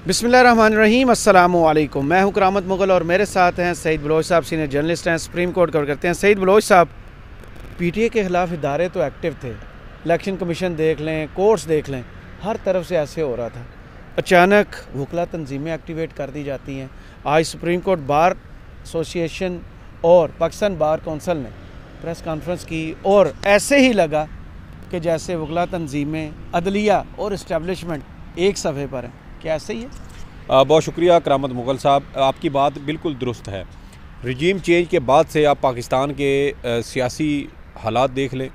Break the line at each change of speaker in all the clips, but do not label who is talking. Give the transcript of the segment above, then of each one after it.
बिस्मिल्लाहिर्रहमानिर्रहीम, अस्सलामुअलैकुम। मैं हूं करामत मुग़ल और मेरे साथ हैं सईद बलोच साहब, सीनियर जर्नलिस्ट हैं, सुप्रीम कोर्ट कवर करते हैं। सईद बलोच साहब, पीटीए के ख़िलाफ़ इदारे तो एक्टिव थे, इलेक्शन कमीशन देख लें, कोर्ट्स देख लें, हर तरफ से ऐसे हो रहा था। अचानक वकला तंजीमें एक्टिवेट कर दी जाती हैं। आज सुप्रीम कोर्ट बार एसोसिएशन और पाकिस्तान बार कौंसिल ने प्रेस कॉन्फ्रेंस की और ऐसे ही लगा कि जैसे वकला तंजीमें, अदलिया और इस्टेब्लिशमेंट एक सफ़े पर हैं। क्या ऐसे ही है?
बहुत शुक्रिया करामत मुग़ल साहब, आपकी बात बिल्कुल दुरुस्त है। रजीम चेंज के बाद से आप पाकिस्तान के सियासी हालात देख लें।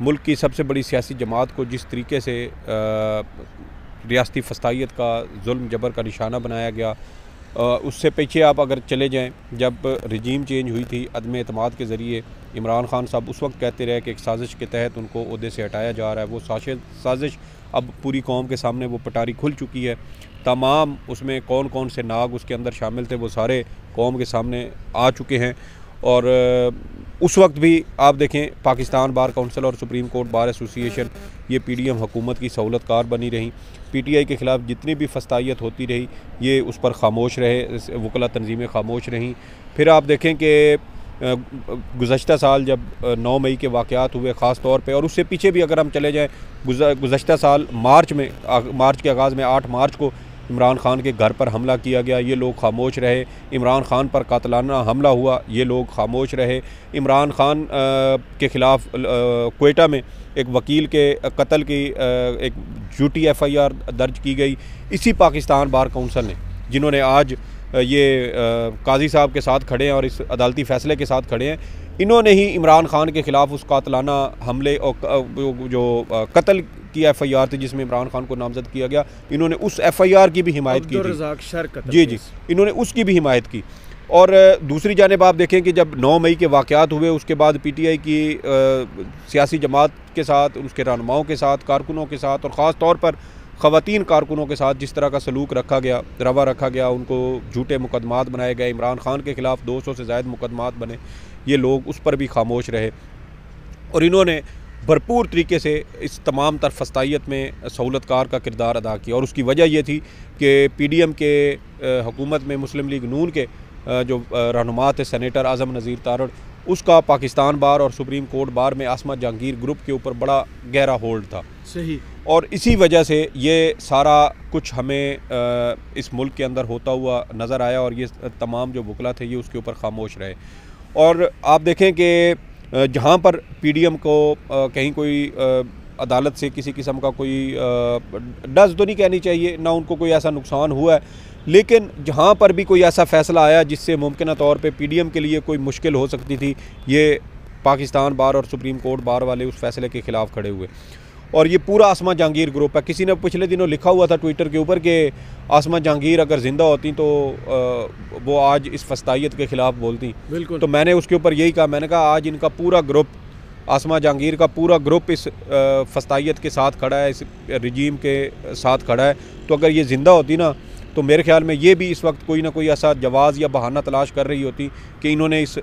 मुल्क की सबसे बड़ी सियासी जमात को जिस तरीके से रियासती फस्तायत का जुल्म जबर का निशाना बनाया गया, उससे पीछे आप अगर चले जाएं, जब रजीम चेंज हुई थी अदम एतमाद के ज़रिए इमरान खान साहब उस वक्त कहते रहे कि एक साजिश के तहत उनको ओहदे से हटाया जा रहा है। वो साजिश अब पूरी कौम के सामने वो पटारी खुल चुकी है। तमाम उसमें कौन कौन से नाग उसके अंदर शामिल थे वो सारे कौम के सामने आ चुके हैं। और उस वक्त भी आप देखें, पाकिस्तान बार कौंसिल और सुप्रीम कोर्ट बार एसोसिएशन ये पीडीएम हुकूमत की सहूलतकार बनी रही। पीटीआई के ख़िलाफ़ जितनी भी फस्तायत होती रही ये उस पर ख़ामोश रहे, वकला तंजीमें ख़ामोश रहीं। फिर आप देखें कि गुज़श्ता साल जब 9 मई के वाक़यात हुए ख़ास तौर पे, और उससे पीछे भी अगर हम चले जाएँ, गुज़श्ता साल मार्च के आगाज़ में 8 मार्च को इमरान खान के घर पर हमला किया गया, ये लोग खामोश रहे। इमरान खान पर कातलाना हमला हुआ, ये लोग खामोश रहे। इमरान खान के ख़िलाफ़ क्वेटा में एक वकील के कत्ल की एक झूठी FIR दर्ज की गई। इसी पाकिस्तान बार कौंसिल ने, जिन्होंने आज ये काजी साहब के साथ खड़े हैं और इस अदालती फ़ैसले के साथ खड़े हैं, इन्होंने ही इमरान खान के ख़िलाफ़ उस कातलाना हमले और जो कत्ल की FIR थी जिसमें इमरान खान को नामज़द किया गया, इन्होंने उस FIR की भी हिमायत की थी। जी, इन्होंने उसकी भी हिमायत की। और दूसरी जानिब आप देखें कि जब 9 मई के वाक़यात हुए, उसके बाद PTI की सियासी जमात के साथ, उसके रहनुमाओं के साथ, कारकुनों के साथ और ख़ास तौर पर ख़वातीन कारकुनों के साथ जिस तरह का सलूक रखा गया, रवा रखा गया, उनको झूठे मुकदमात बनाए गए। इमरान खान के ख़िलाफ़ 200 से ज़ायद मुकदमात बने, ये लोग उस पर भी खामोश रहे। और इन्होंने भरपूर तरीके से इस तमाम तर फस्तायत में सहूलतकार का किरदार अदा किया। और उसकी वजह ये थी कि PDM के हुकूमत में मुस्लिम लीग नून के जो रहनुमा थे, सेनेटर आज़म नज़ीर तारड़, उसका पाकिस्तान बार और सुप्रीम कोर्ट बार में आसमा जहांगीर ग्रुप के ऊपर बड़ा गहरा होल्ड था।
सही। और
इसी वजह से ये सारा कुछ हमें इस मुल्क के अंदर होता हुआ नज़र आया और ये तमाम जो वकला थे ये उसके ऊपर खामोश रहे। और आप देखें कि जहाँ पर PDM को कहीं कोई अदालत से किसी किस्म का कोई डज तो नहीं कहनी चाहिए, ना उनको कोई ऐसा नुकसान हुआ है, लेकिन जहाँ पर भी कोई ऐसा फ़ैसला आया जिससे मुमकिन तौर पे PDM के लिए कोई मुश्किल हो सकती थी, ये पाकिस्तान बार और सुप्रीम कोर्ट बार वाले उस फैसले के ख़िलाफ़ खड़े हुए। और ये पूरा आसमा जहांगीर ग्रुप है। किसी ने पिछले दिनों लिखा हुआ था ट्विटर के ऊपर कि आसमा जहांगीर अगर ज़िंदा होती तो वो आज इस फस्तायत के ख़िलाफ़ बोलती। बिल्कुल। तो मैंने उसके ऊपर यही कहा, मैंने कहा आज इनका पूरा ग्रुप, आसमा जहांगीर का पूरा ग्रुप इस फस्तायत के साथ खड़ा है, इस रजीम के साथ खड़ा है। तो अगर ये ज़िंदा होती ना, तो मेरे ख्याल में ये भी इस वक्त कोई ना कोई ऐसा जवाज़ या बहाना तलाश कर रही होती कि इन्होंने इस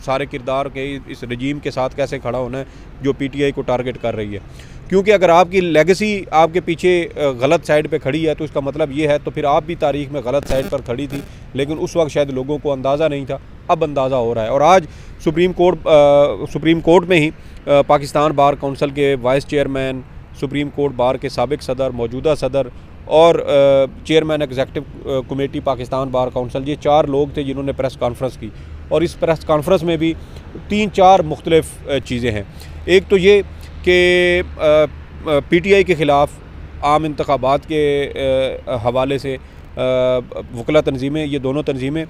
सारे किरदार के, इस रजीम के साथ कैसे खड़ा होना है जो PTI को टारगेट कर रही है। क्योंकि अगर आपकी लेगेसी आपके पीछे गलत साइड पे खड़ी है तो इसका मतलब ये है, तो फिर आप भी तारीख़ में गलत साइड पर खड़ी थी, लेकिन उस वक्त शायद लोगों को अंदाज़ा नहीं था, अब अंदाज़ा हो रहा है। और आज सुप्रीम कोर्ट में ही पाकिस्तान बार कौंसिल के vice chairman, supreme court bar के साबिक सदर, मौजूदा सदर और chairman executive committee Pakistan bar council, ये 4 लोग थे जिन्होंने प्रेस कॉन्फ्रेंस की। और इस प्रेस कॉन्फ्रेंस में भी 3-4 मुख्तलिफ चीज़ें हैं। एक तो ये कि PTI के ख़िलाफ़ आम इंतखाबात के हवाले से वकला तंजीमें, ये दोनों तंजीमें,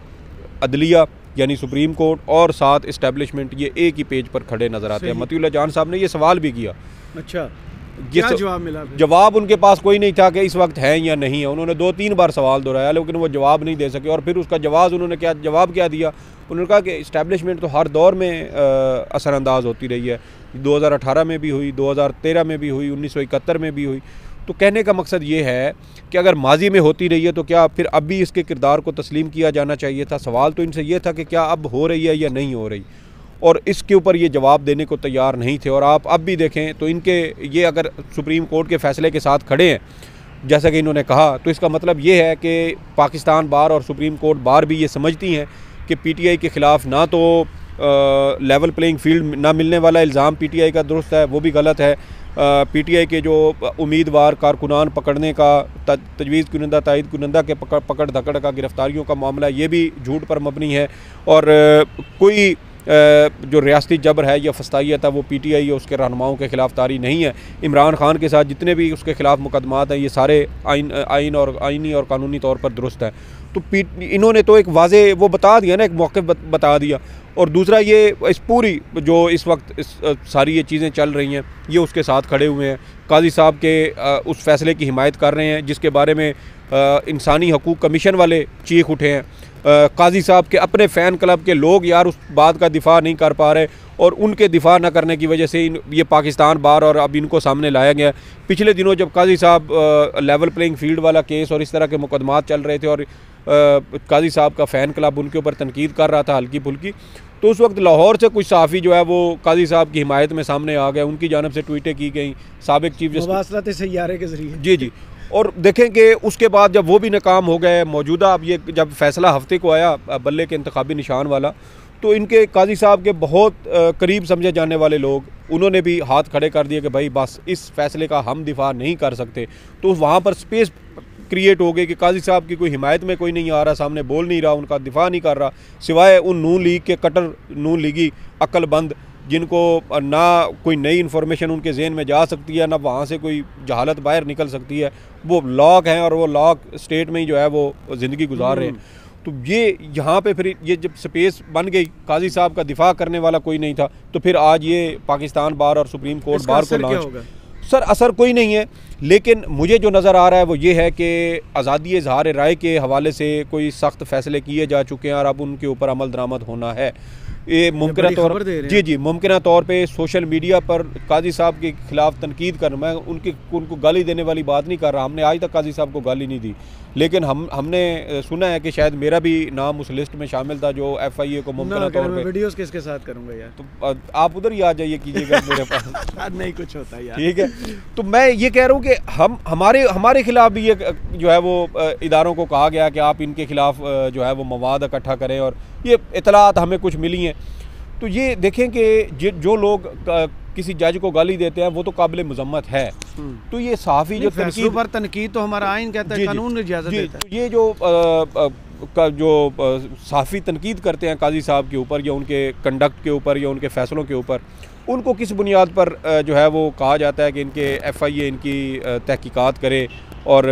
अदलिया यानी सुप्रीम कोर्ट और साथ इस्टेब्लिशमेंट, ये एक ही पेज पर खड़े नज़र आते हैं। मतीउल्लाह जान साहब ने ये सवाल भी किया।
अच्छा, क्या जवाब मिला?
जवाब उनके पास कोई नहीं था कि इस वक्त है या नहीं है। उन्होंने 2-3 बार सवाल दोहराया लेकिन वो जवाब नहीं दे सके। और फिर उसका जवाब उन्होंने क्या दिया, उन्होंने कहा कि इस्टेब्लिशमेंट तो हर दौर में असरअंदाज होती रही है, 2018 में भी हुई, 2013 में भी हुई, 1971 में भी हुई। तो कहने का मकसद ये है कि अगर माजी में होती रही है तो क्या फिर अब भी इसके किरदार को तस्लीम किया जाना चाहिए था। सवाल तो इनसे ये था कि क्या अब हो रही है या नहीं हो रही। और इसके ऊपर ये जवाब देने को तैयार नहीं थे। और आप अब भी देखें तो इनके ये अगर सुप्रीम कोर्ट के फ़ैसले के साथ खड़े हैं, जैसा कि इन्होंने कहा, तो इसका मतलब ये है कि पाकिस्तान बार और सुप्रीम कोर्ट बार भी ये समझती हैं कि पीटीआई के ख़िलाफ़ ना तो लेवल प्लेइंग फील्ड ना मिलने वाला इल्ज़ाम पीटीआई का दुरुस्त है, वो भी गलत है। पीटीआई के जो उम्मीदवार कारकुनान पकड़ने का, तजवीज़ कुनंदा तायद कुनंदा के पकड़ धकड़ का, गिरफ्तारियों का मामला, ये भी झूठ पर मबनी है। और कोई जो रियासती जबर है या फस्तायत है वो पीटीआई या उसके रहनुमाओं के ख़िलाफ़ तारी नहीं है। इमरान खान के साथ जितने भी उसके ख़िलाफ़ मुकदमात हैं ये सारे आइनी और कानूनी तौर पर दुरुस्त है। तो इन्होंने तो एक वाज़े वो बता दिया ना, एक मौक़िफ़ बता दिया। और दूसरा ये इस पूरी जो इस वक्त सारी ये चीज़ें चल रही हैं ये उसके साथ खड़े हुए हैं, काजी साहब के उस फैसले की हिमायत कर रहे हैं जिसके बारे में इंसानी हकूक़ कमीशन वाले चीख उठे हैं। काजी साहब के अपने फ़ैन क्लब के लोग यार उस बात का दिफा नहीं कर पा रहे और उनके दिफा न करने की वजह से ये पाकिस्तान बार और अब इनको सामने लाया गया। पिछले दिनों जब काजी साहब लेवल प्लेइंग फील्ड वाला केस और इस तरह के मुकदमात चल रहे थे और काजी साहब का फ़ैन क्लब उनके ऊपर तनकीद कर रहा था हल्की फुल्की, तो उस वक्त लाहौर से कुछ सहाफ़ी जो है वो काजी साहब की हिमायत में सामने आ गए, उनकी जानब से ट्वीटें की गई साबिक चीफ जस्टिस सैयारे के ज़रिए। जी। और देखें कि उसके बाद जब वो भी नाकाम हो गए, मौजूदा अब ये जब फैसला हफ्ते को आया बल्ले के इंतखाबी निशान वाला, तो इनके काजी साहब के बहुत करीब समझे जाने वाले लोग उन्होंने भी हाथ खड़े कर दिए कि भाई बस इस फैसले का हम दिफा नहीं कर सकते। तो वहाँ पर स्पेस क्रिएट हो गई कि काजी साहब की कोई हिमायत में कोई नहीं आ रहा, सामने बोल नहीं रहा, उनका दिफा नहीं कर रहा, सिवाय उन नून लीग के कट्टर नून लीगी अक्लबंद जिनको ना कोई नई इन्फॉर्मेशन उनके जहन में जा सकती है, ना वहाँ से कोई जहालत बाहर निकल सकती है। वो लॉक हैं और वो लॉक स्टेट में ही जो है वो ज़िंदगी गुजार रहे हैं। तो ये यहाँ पे फिर ये जब स्पेस बन गई, काजी साहब का दिफा करने वाला कोई नहीं था, तो फिर आज ये पाकिस्तान बार और सुप्रीम कोर्ट बार को लॉन्च। सर असर कोई नहीं है, लेकिन मुझे जो नज़र आ रहा है वो ये है कि आज़ादी इज़हार राय के हवाले से कोई सख्त फ़ैसले किए जा चुके हैं और अब उनके ऊपर अमल दरामद होना है। ये मुमकिन तौर जी मुमकिन तौर पे सोशल मीडिया पर काजी साहब के ख़िलाफ़ तनकीद कर, मैं उनको गाली देने वाली बात नहीं कर रहा, हमने आज तक काजी साहब को गाली नहीं दी, लेकिन हमने सुना है कि शायद मेरा भी नाम उस लिस्ट में शामिल था जो FIA को मुमकिन तौर पे
वीडियोस किसके साथ करूंगा यार, तो
आप उधर ही आ जाइए कीजिएगा मेरे पास
नहीं कुछ होता यार,
ठीक है। तो मैं ये कह रहा हूँ कि हमारे खिलाफ भी ये जो है वो इदारों को कहा गया कि आप इनके खिलाफ जो है वो मवाद इकट्ठा करें और ये इतलात हमें कुछ मिली हैं। तो ये देखें कि जो लोग किसी जज को गाली देते हैं वो तो काबिल मजम्मत है। तो ये सहाफ़ी जो
फैसलों पर तनकीद तो हमारा आइन कहता है, कानून इजाज़त देता है।
ये जो सहाफ़ी तनकीद करते हैं काजी साहब के ऊपर या उनके कंडक्ट के ऊपर या उनके फ़ैसलों के ऊपर, उनको किस बुनियाद पर जो है वो कहा जाता है कि इनके FIA इनकी तहकीकात करे। और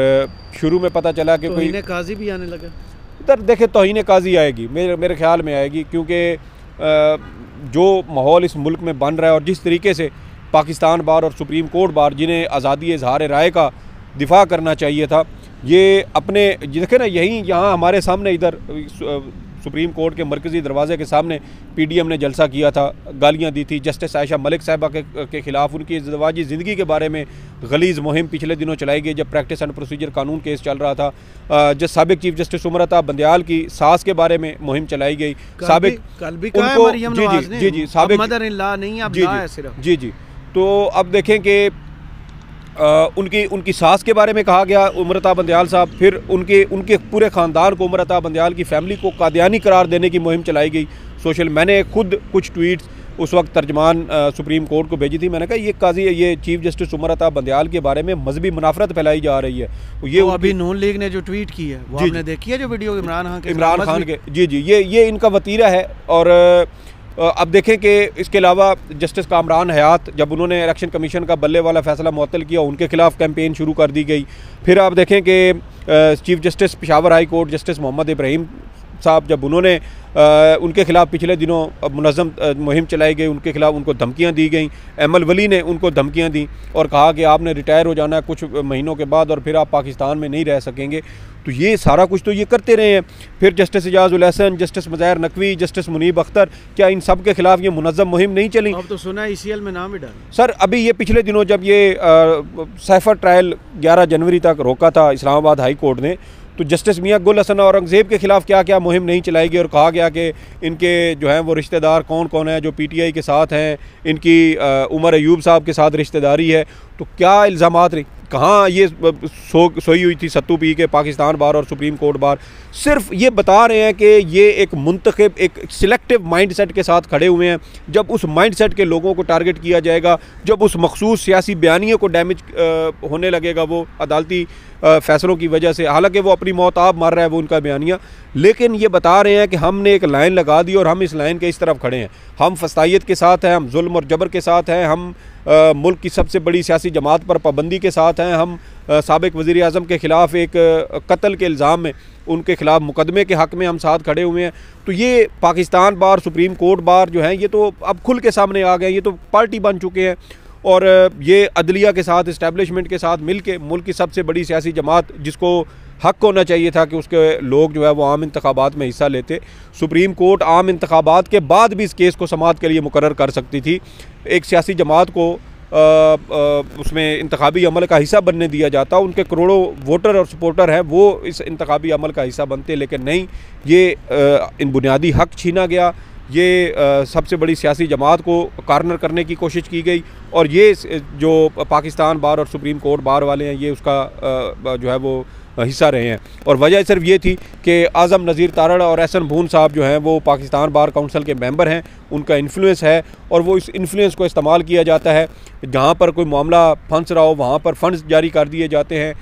शुरू में पता चला कि कोई
काजी भी आने लगा।
इधर देखे तौहीन काजी आएगी, मेरे ख्याल में आएगी, क्योंकि जो माहौल इस मुल्क में बन रहा है और जिस तरीके से पाकिस्तान बार और सुप्रीम कोर्ट बार जिन्हें आज़ादी इज़हार राय का दिफा करना चाहिए था, ये अपने देखे ना यहाँ हमारे सामने इधर सुप्रीम कोर्ट के मरकज़ी दरवाजे के सामने PDM ने जलसा किया था, गालियाँ दी थी जस्टिस आयशा मलिक साहिबा के ख़िलाफ़। उनकी ज़वाजी ज़िंदगी के बारे में गलीज़ मुहिम पिछले दिनों चलाई गई जब प्रैक्टिस एंड प्रोसीजर कानून केस चल रहा था। साबिक चीफ जस्टिस उमरता बंदयाल की सास के बारे में मुहिम चलाई गई। साबिक जी। तो अब देखें कि उनकी सास के बारे में कहा गया उमरता बंदयाल साहब, फिर उनके पूरे ख़ानदान को, उमरता बंदयाल की फ़ैमिली को कादियानी करार देने की मुहिम चलाई गई सोशल। मैंने खुद कुछ ट्वीट्स उस वक्त तर्जमान सुप्रीम कोर्ट को भेजी थी, मैंने कहा ये चीफ जस्टिस उमरता बंदयाल के बारे में मजहबी मुनाफरत फैलाई जा रही है। ये
अभी नून लीग ने जो ट्वीट की है वो आपने देखी है, जो वीडियो इमरान खान के
जी ये इनका वतीरा है। और अब देखें कि इसके अलावा जस्टिस कामरान हयात जब उन्होंने इलेक्शन कमीशन का बल्ले वाला फ़ैसला मुअत्तल किया, उनके खिलाफ कैंपेन शुरू कर दी गई। फिर आप देखें कि chief justice Peshawar high court justice Mohammad Ibrahim sahab जब उन्होंने उनके खिलाफ पिछले दिनों मुनज़्ज़म मुहिम चलाई गई, उनके खिलाफ उनको धमकियां दी गई। एमल वली ने उनको धमकियां दी और कहा कि आपने रिटायर हो जाना है कुछ महीनों के बाद और फिर आप पाकिस्तान में नहीं रह सकेंगे। तो ये सारा कुछ तो ये करते रहे हैं। फिर justice Ijazul Hasan, justice Mazahir Naqvi, justice Munib Akhtar, क्या इन सब के खिलाफ ये मुनज़्ज़म मुहिम नहीं चली?
अब तो सुना ECL में नाम ही डाला
सर। अभी ये पिछले दिनों जब ये साइफर ट्रायल 11 जनवरी तक रोका था इस्लामाबाद हाई कोर्ट ने, तो जस्टिस मियां गुल हसन औरंगज़ेब के खिलाफ क्या क्या मुहिम नहीं चलाई गई और कहा गया कि इनके जो हैं वो रिश्तेदार कौन कौन है जो PTI के साथ हैं, इनकी उमर अयूब साहब के साथ रिश्तेदारी है। तो क्या इल्ज़ामात रही? कहाँ ये सोई हुई थी सत्तू पी के पाकिस्तान बार और सुप्रीम कोर्ट बार। सिर्फ ये बता रहे हैं कि ये एक मुंतखब, एक सिलेक्टिव माइंडसेट के साथ खड़े हुए हैं। जब उस माइंडसेट के लोगों को टारगेट किया जाएगा, जब उस मखसूस सियासी बयानियों को डैमेज होने लगेगा वो अदालती फ़ैसलों की वजह से, हालांकि वो अपनी मौत आप मर रहा है वो उनका बयानिया, लेकिन ये बता रहे हैं कि हमने एक लाइन लगा दी और हम इस लाइन के इस तरफ खड़े हैं। हम फस्तायत के साथ हैं, हम जुल्म और जबर के साथ हैं, हम मुल्क की सबसे बड़ी सियासी जमात पर पाबंदी के साथ हैं, हम साबिक वज़ीर आज़म के ख़िलाफ़ एक कत्ल के इल्ज़ाम में उनके ख़िलाफ़ मुकदमे के हक़ में हम साथ खड़े हुए हैं। तो ये पाकिस्तान बार, सुप्रीम कोर्ट बार जो हैं ये तो अब खुल के सामने आ गए, ये तो पार्टी बन चुके हैं और ये अदलिया के साथ, इस्टेब्लिशमेंट के साथ मिल के मुल्क की सबसे बड़ी सियासी जमात, जिसको हक़ होना चाहिए था कि उसके लोग जो है वो आम इंतखाबात में हिस्सा लेते। सुप्रीम कोर्ट आम इंतखाबात के बाद भी इस केस को समाअत के लिए मुकर्रर कर सकती थी। एक सियासी जमात को उसमें इंतखाबी अमल का हिस्सा बनने दिया जाता, उनके करोड़ों वोटर और सपोर्टर हैं वो इस इंतखाबी अमल का हिस्सा बनते, लेकिन नहीं, ये इन बुनियादी हक़ छीना गया। ये सबसे बड़ी सियासी जमात को कार्नर करने की कोशिश की गई और ये जो पाकिस्तान बार और सुप्रीम कोर्ट बार वाले हैं ये उसका जो है वो हिस्सा रहे हैं। और वजह सिर्फ ये थी कि आज़म नज़ीर तारड़ और एहसन भून साहब जो हैं वो पाकिस्तान बार काउंसिल के मेंबर हैं, उनका इन्फ्लुएंस है और वो इस इन्फ्लुएंस को इस्तेमाल किया जाता है। जहाँ पर कोई मामला फंस रहा हो वहाँ पर फंड्स जारी कर दिए जाते हैं,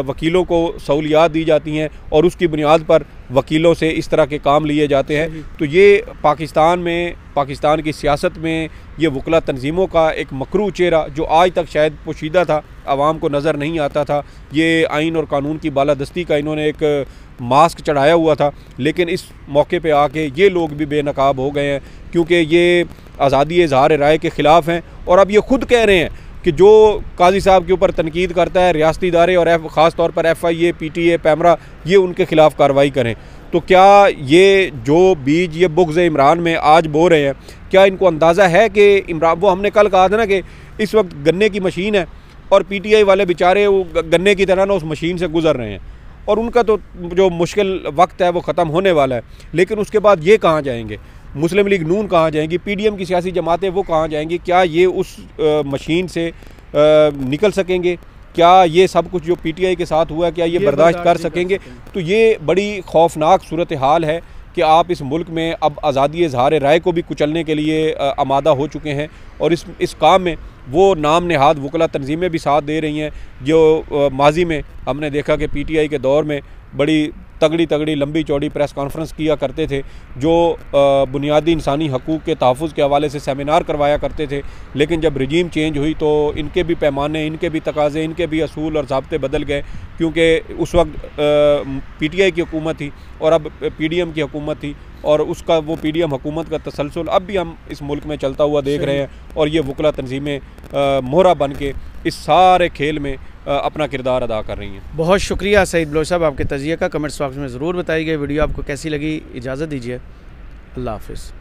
वकीलों को सहूलियात दी जाती हैं और उसकी बुनियाद पर वकीलों से इस तरह के काम लिए जाते हैं। तो ये पाकिस्तान में, पाकिस्तान की सियासत में ये वकला तंजीमों का एक मकरू चेहरा जो आज तक शायद पोशीदा था, आवाम को नज़र नहीं आता था। ये आइन और कानून की बालादस्ती का इन्होंने एक मास्क चढ़ाया हुआ था, लेकिन इस मौके पे आके ये लोग भी बेनकाब हो गए हैं क्योंकि ये आज़ादी इज़हार राय के ख़िलाफ़ हैं और अब ये खुद कह रहे हैं कि जो काजी साहब के ऊपर तनकीद करता है रियासती इदारे और ख़ास तौर पर FIA, PTA, पैमरा, ये उनके ख़िलाफ़ कार्रवाई करें। तो क्या ये जो बीज ये बुग़्ज़ इमरान में आज बो रहे हैं, क्या इनको अंदाज़ा है कि इमरान, वो हमने कल कहा था ना कि इस वक्त गन्ने की मशीन है और PTI वाले बेचारे वो गन्ने की तरह ना उस मशीन से गुज़र रहे हैं और उनका तो जो मुश्किल वक्त है वो ख़त्म होने वाला है, लेकिन उसके बाद ये कहाँ जाएंगे? मुस्लिम लीग नून कहाँ जाएंगी? PDM की सियासी जमातें वो कहाँ जाएंगी? क्या ये उस मशीन से निकल सकेंगे? क्या ये सब कुछ जो PTI के साथ हुआ है क्या ये बर्दाश्त कर सकेंगे? तो ये बड़ी खौफनाक सूरत हाल है कि आप इस मुल्क में अब आज़ादी इज़हार राय को भी कुचलने के लिए आमादा हो चुके हैं और इस काम में वो नाम नहाद वकला तंजीमें भी साथ दे रही हैं जो माजी में हमने देखा कि PTI के दौर में बड़ी तगड़ी लंबी चौड़ी प्रेस कॉन्फ्रेंस किया करते थे, जो बुनियादी इंसानी हकूक़ के तहफ़्फ़ुज़ के हवाले से सेमिनार करवाया करते थे। लेकिन जब रजीम चेंज हुई तो इनके भी पैमाने, इनके भी तकाज़े, इनके भी असूल और ज़ाब्ते बदल गए क्योंकि उस वक्त PTI की हुकूमत थी और अब PDM की हुकूमत थी और उसका वो PDM हुकूमत का तसलसल अब भी हम इस मुल्क में चलता हुआ देख रहे हैं और ये वकला तंजीमें मोहरा बन के इस सारे खेल में अपना किरदार अदा कर रही हैं।
बहुत शुक्रिया सईद बलोच साहब, आपके तज़िये का कमेंट्स बॉक्स में ज़रूर बताइए। वीडियो आपको कैसी लगी? इजाज़त दीजिए, अल्लाह हाफ़िज़।